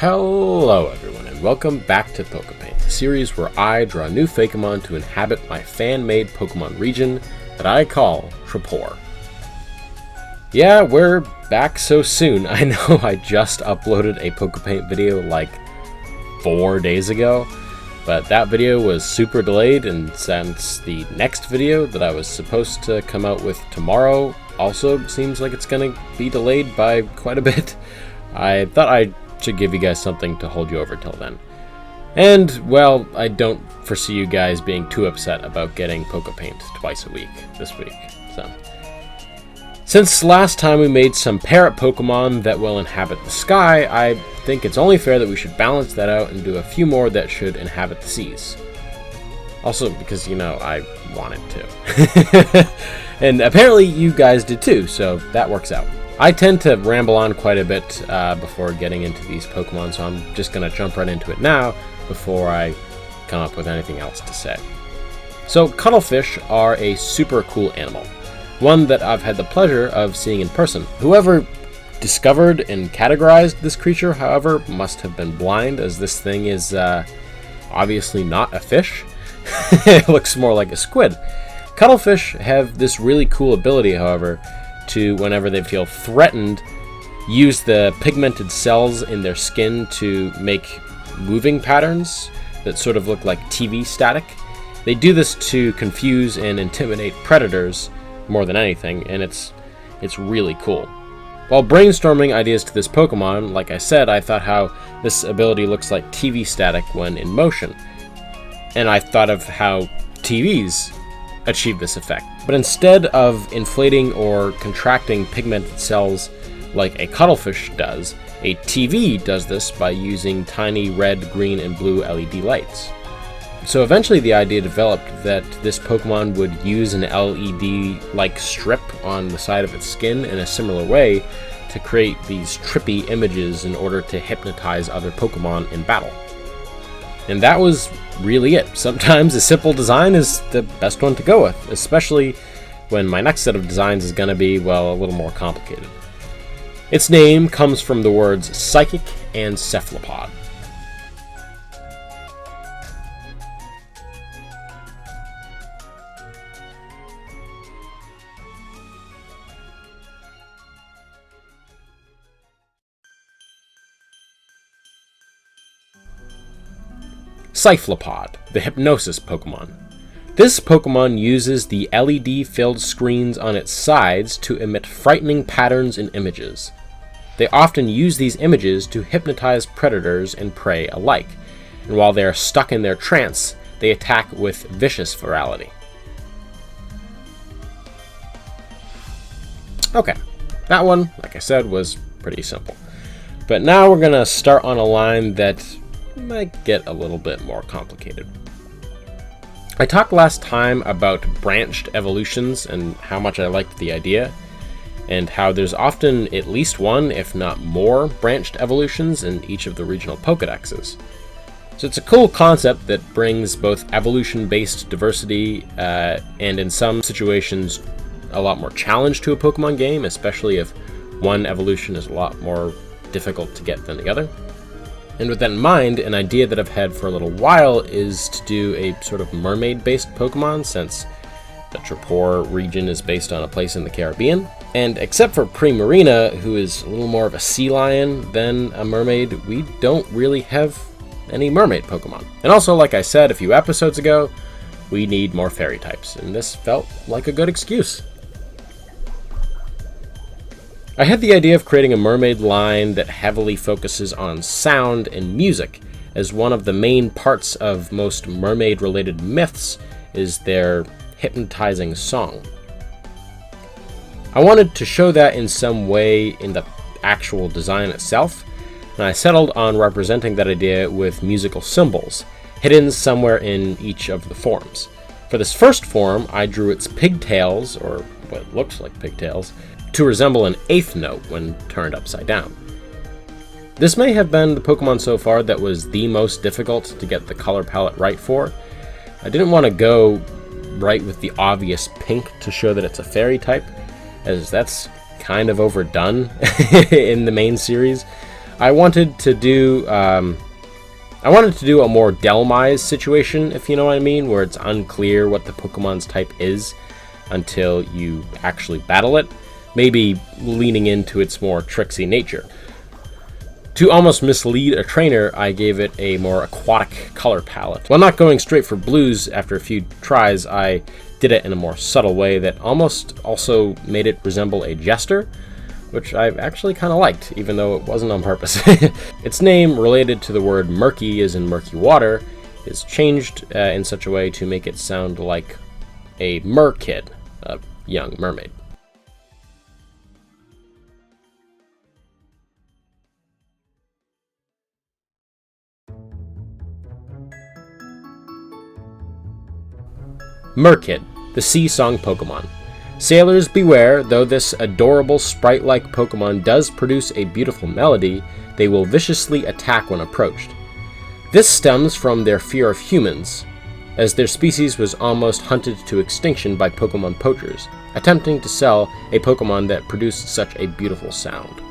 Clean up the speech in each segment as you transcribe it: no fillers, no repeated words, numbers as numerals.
Hello everyone, and welcome back to PokePaint, the series where I draw new Fakemon to inhabit my fan-made Pokemon region that I call Trapore. Yeah, we're back so soon. I know I just uploaded a PokePaint video like 4 days ago, but that video was super delayed, and since the next video that I was supposed to come out with tomorrow also seems like it's gonna be delayed by quite a bit, I thought I should give you guys something to hold you over till then. And, well, I don't foresee you guys being too upset about getting PokePaint twice a week this week. So, since last time we made some parrot Pokemon that will inhabit the sky, I think it's only fair that we should balance that out and do a few more that should inhabit the seas. Also, because, you know, I wanted to. And apparently you guys did too, so that works out. I tend to ramble on quite a bit before getting into these Pokemon, so I'm just going to jump right into it now before I come up with anything else to say. So, cuttlefish are a super cool animal, one that I've had the pleasure of seeing in person. Whoever discovered and categorized this creature, however, must have been blind, as this thing is obviously not a fish. It looks more like a squid. Cuttlefish have this really cool ability, however, to, whenever they feel threatened, use the pigmented cells in their skin to make moving patterns that sort of look like TV static. They do this to confuse and intimidate predators more than anything, and it's really cool. While brainstorming ideas to this Pokemon, like I said, I thought how this ability looks like TV static when in motion, and I thought of how TVs achieve this effect. But instead of inflating or contracting pigmented cells like a cuttlefish does, a TV does this by using tiny red, green, and blue LED lights. So eventually the idea developed that this Pokemon would use an LED-like strip on the side of its skin in a similar way to create these trippy images in order to hypnotize other Pokemon in battle. And that was really it. Sometimes a simple design is the best one to go with, especially when my next set of designs is going to be, well, a little more complicated. Its name comes from the words psychic and cephalopod. Psyphalopod, the Hypnosis Pokemon. This Pokemon uses the LED-filled screens on its sides to emit frightening patterns and images. They often use these images to hypnotize predators and prey alike, and while they are stuck in their trance, they attack with vicious virality. Okay, that one, like I said, was pretty simple. But now we're going to start on a line that might get a little bit more complicated. I talked last time about branched evolutions and how much I liked the idea, and how there's often at least one, if not more, branched evolutions in each of the regional Pokedexes. So it's a cool concept that brings both evolution-based diversity and in some situations a lot more challenge to a Pokemon game, especially if one evolution is a lot more difficult to get than the other. And with that in mind, an idea that I've had for a little while is to do a sort of mermaid-based Pokemon, since the Trapore region is based on a place in the Caribbean. And except for Primarina, who is a little more of a sea lion than a mermaid, we don't really have any mermaid Pokemon. And also, like I said a few episodes ago, we need more fairy types, and this felt like a good excuse. I had the idea of creating a mermaid line that heavily focuses on sound and music, as one of the main parts of most mermaid-related myths is their hypnotizing song. I wanted to show that in some way in the actual design itself, and I settled on representing that idea with musical symbols, hidden somewhere in each of the forms. For this first form, I drew its pigtails, or what looks like pigtails, to resemble an eighth note when turned upside down. This may have been the Pokemon so far that was the most difficult to get the color palette right for. I didn't want to go right with the obvious pink to show that it's a fairy type, as that's kind of overdone in the main series. I wanted to do a more Delmise situation, if you know what I mean, where it's unclear what the Pokemon's type is until you actually battle it, maybe leaning into its more tricksy nature. To almost mislead a trainer, I gave it a more aquatic color palette. While not going straight for blues after a few tries, I did it in a more subtle way that almost also made it resemble a jester, which I actually kind of liked, even though it wasn't on purpose. Its name, related to the word murky as in murky water, is changed in such a way to make it sound like a Murkyd, a young mermaid. Murkyd, the Sea Song Pokemon. Sailors beware, though this adorable sprite-like Pokemon does produce a beautiful melody, they will viciously attack when approached. This stems from their fear of humans, as their species was almost hunted to extinction by Pokemon poachers, attempting to sell a Pokemon that produced such a beautiful sound.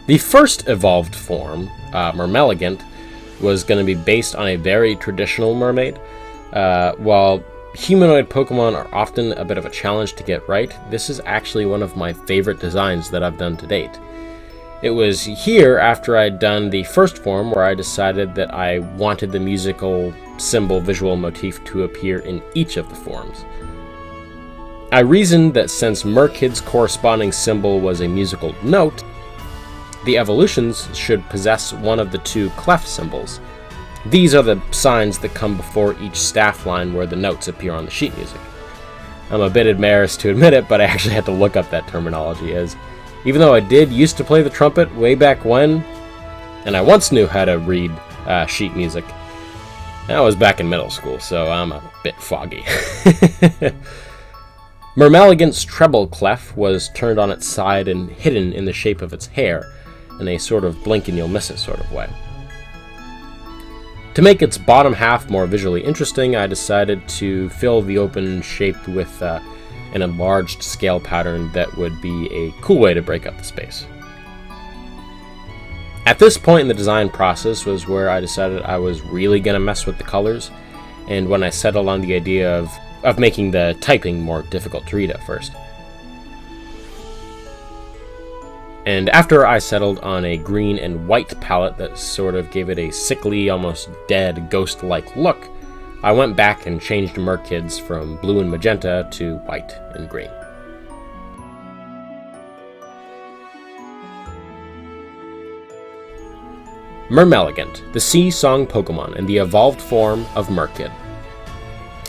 The first evolved form, Mermelegant, was going to be based on a very traditional mermaid. While humanoid Pokemon are often a bit of a challenge to get right, this is actually one of my favorite designs that I've done to date. It was here, after I'd done the first form, where I decided that I wanted the musical symbol visual motif to appear in each of the forms. I reasoned that since Murkyd's corresponding symbol was a musical note, the evolutions should possess one of the two clef symbols. These are the signs that come before each staff line where the notes appear on the sheet music. I'm a bit embarrassed to admit it, but I actually had to look up that terminology, as even though I did used to play the trumpet way back when, and I once knew how to read sheet music, that was back in middle school, so I'm a bit foggy. Mermelegant's treble clef was turned on its side and hidden in the shape of its hair, in a sort of blink and you'll miss it sort of way. To make its bottom half more visually interesting, I decided to fill the open shape with an enlarged scale pattern that would be a cool way to break up the space. At this point in the design process was where I decided I was really going to mess with the colors, and when I settled on the idea of making the typing more difficult to read at first. And after I settled on a green and white palette that sort of gave it a sickly, almost dead, ghost-like look, I went back and changed Murkyd's from blue and magenta to white and green. Mermelegant, the Sea Song Pokemon and the evolved form of Murkyd.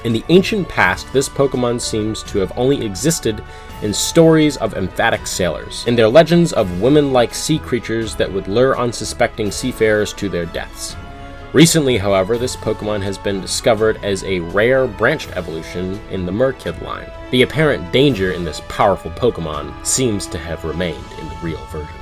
In the ancient past, this Pokemon seems to have only existed in stories of emphatic sailors, in their legends of women-like sea creatures that would lure unsuspecting seafarers to their deaths. Recently, however, this Pokemon has been discovered as a rare branched evolution in the Murkyd line. The apparent danger in this powerful Pokemon seems to have remained in the real version.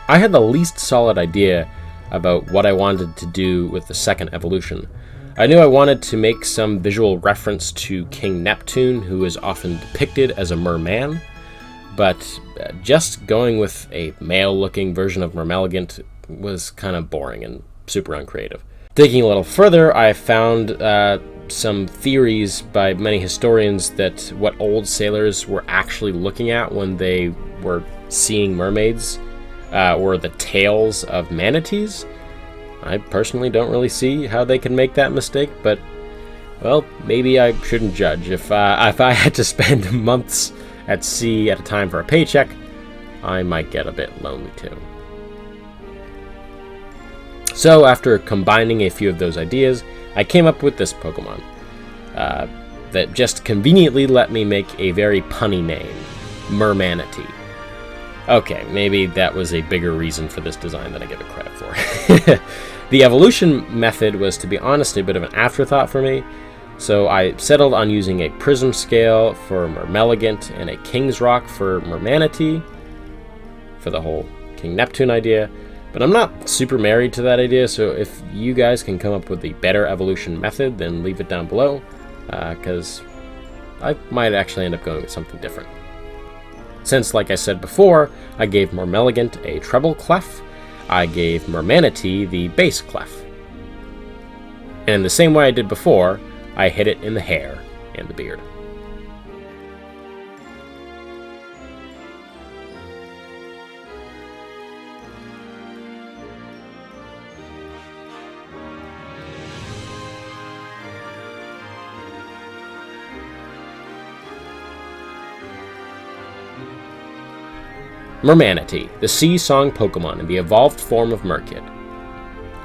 I had the least solid idea about what I wanted to do with the second evolution. I knew I wanted to make some visual reference to King Neptune, who is often depicted as a merman, but just going with a male-looking version of Mermelegant was kind of boring and super uncreative. Digging a little further, I found some theories by many historians that what old sailors were actually looking at when they were seeing mermaids were the tails of manatees. I personally don't really see how they can make that mistake, but, well, maybe I shouldn't judge. If I had to spend months at sea at a time for a paycheck, I might get a bit lonely too. So, after combining a few of those ideas, I came up with this Pokemon that just conveniently let me make a very punny name, Mermanatee. Okay, maybe that was a bigger reason for this design than I give it credit for. The evolution method was, to be honest, a bit of an afterthought for me, so I settled on using a prism scale for Mermelegant and a King's Rock for Mermanatee, for the whole King Neptune idea, but I'm not super married to that idea, so if you guys can come up with a better evolution method, then leave it down below, because I might actually end up going with something different. Since, like I said before, I gave Mermelegant a treble clef, I gave Mermanatee the bass clef. And in the same way I did before, I hit it in the hair and the beard. Mermanatee, the sea song Pokemon in the evolved form of Murkyd.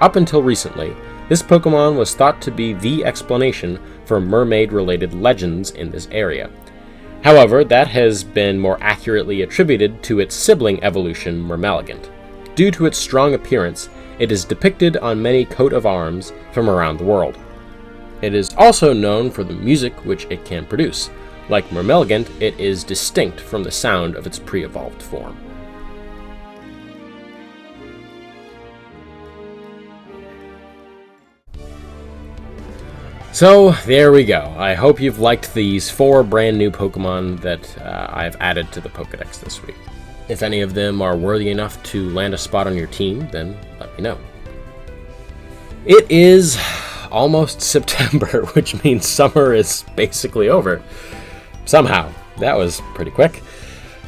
Up until recently, this Pokemon was thought to be the explanation for mermaid-related legends in this area. However, that has been more accurately attributed to its sibling evolution, Mermelegant. Due to its strong appearance, it is depicted on many coat of arms from around the world. It is also known for the music which it can produce. Like Mermelegant, it is distinct from the sound of its pre-evolved form. So, there we go. I hope you've liked these 4 brand new Pokemon that I've added to the Pokedex this week. If any of them are worthy enough to land a spot on your team, then let me know. It is almost September, which means summer is basically over. Somehow. That was pretty quick.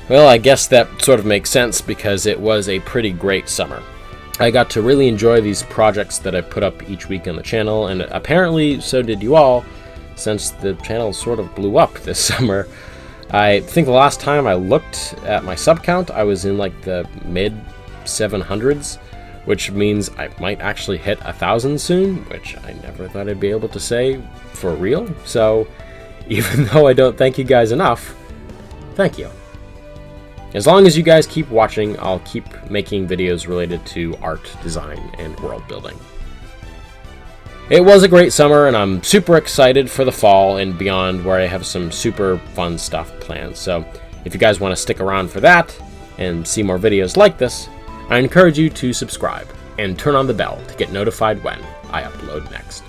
Well, I guess that sort of makes sense because it was a pretty great summer. I got to really enjoy these projects that I put up each week on the channel, and apparently so did you all, since the channel sort of blew up this summer. I think the last time I looked at my sub count, I was in like the mid 700s, which means I might actually hit 1,000 soon, which I never thought I'd be able to say for real. So even though I don't thank you guys enough, thank you. As long as you guys keep watching, I'll keep making videos related to art, design, and world building. It was a great summer, and I'm super excited for the fall and beyond, where I have some super fun stuff planned. So if you guys want to stick around for that and see more videos like this, I encourage you to subscribe and turn on the bell to get notified when I upload next.